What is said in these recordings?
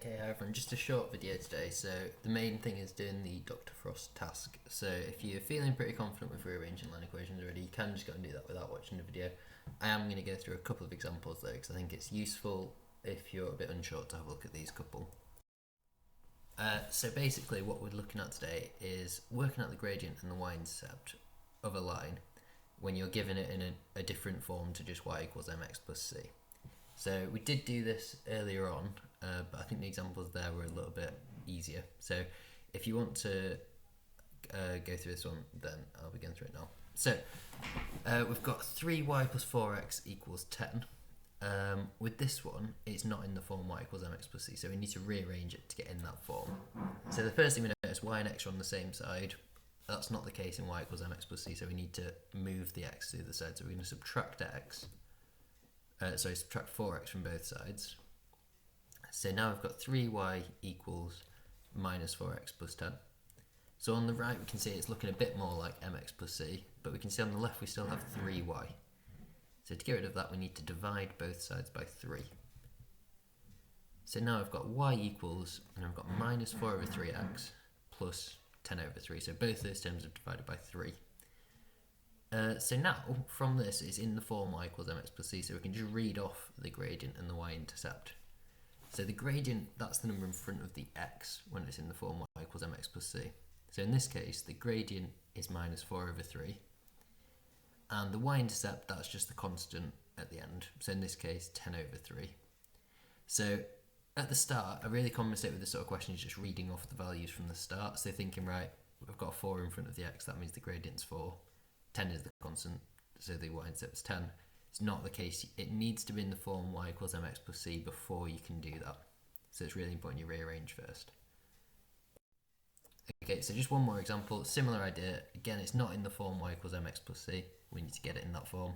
Okay, hi everyone, just a short video today. So the main thing is doing the Dr. Frost task. So if you're feeling pretty confident with rearranging line equations already, you can just go and do that without watching the video. I am going to go through a couple of examples though, because I think it's useful if you're a bit unsure to have a look at these couple. So basically what we're looking at today is working out the gradient and the y-intercept of a line when you're given it in a different form to just y equals mx plus c. So we did do this earlier on, but I think the examples there were a little bit easier. So if you want to go through this one, then I'll be going through it now. So we've got 3y plus 4x equals 10. With this one, it's not in the form y equals mx plus c, so we need to rearrange it to get in that form. So the first thing we notice, y and x are on the same side. That's not the case in y equals mx plus c, so we need to move the x to the other side. So we're going to subtract x. Subtract 4x from both sides. So now we've got 3y equals minus 4x plus 10. So on the right we can see it's looking a bit more like mx plus c, but we can see on the left we still have 3y. So to get rid of that we need to divide both sides by 3. So now I've got y equals, and I've got minus 4 over 3x plus 10 over 3. So both those terms are divided by 3. So now, from this, it's in the form y equals mx plus c, so we can just read off the gradient and the y-intercept. So the gradient, that's the number in front of the x when it's in the form y equals mx plus c. So in this case, the gradient is minus 4 over 3. And the y-intercept, that's just the constant at the end. So in this case, 10 over 3. So at the start, a really common mistake with this sort of question is just reading off the values from the start. So thinking, right, we've got a 4 in front of the x, that means the gradient's 4. 10 is the constant, so the y-intercept is 10. It's not the case. It needs to be in the form y equals mx plus c before you can do that. So it's really important you rearrange first. Okay, so just one more example, similar idea. Again, it's not in the form y equals mx plus c. We need to get it in that form.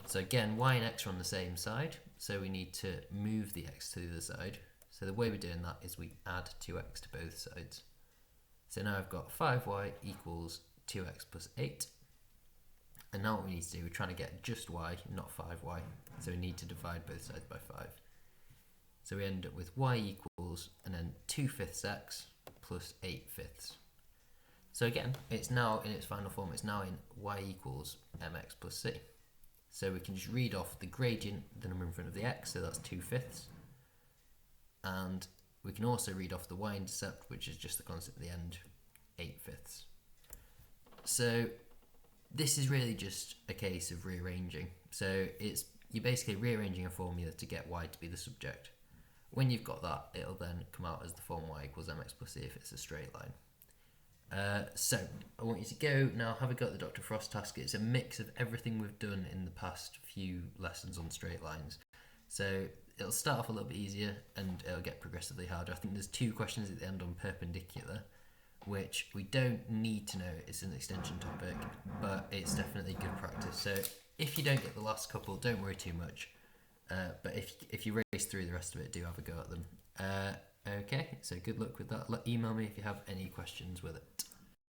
So again, y and x are on the same side, so we need to move the x to the other side. So the way we're doing that is we add 2x to both sides. So now I've got 5y equals 2x plus 8. And now what we need to do, we're trying to get just y, not 5y. So we need to divide both sides by 5. So we end up with y equals, and then 2/5 x plus 8/5. So again, it's now in its final form, it's now in y equals mx plus c. So we can just read off the gradient, the number in front of the x, so that's 2/5. And we can also read off the y-intercept, which is just the constant at the end, 8/5. So this is really just a case of rearranging. So you're basically rearranging a formula to get y to be the subject. When you've got that, it'll then come out as the form y equals mx plus c if it's a straight line. So I want you to go now, have a go at the Dr. Frost task. It's a mix of everything we've done in the past few lessons on straight lines. So it'll start off a little bit easier and it'll get progressively harder. I think there's 2 questions at the end on perpendicular, which we don't need to know, it's an extension topic, but it's definitely good practice. So if you don't get the last couple, don't worry too much. But if you race through the rest of it, do have a go at them. Okay, so good luck with that. Email me if you have any questions with it.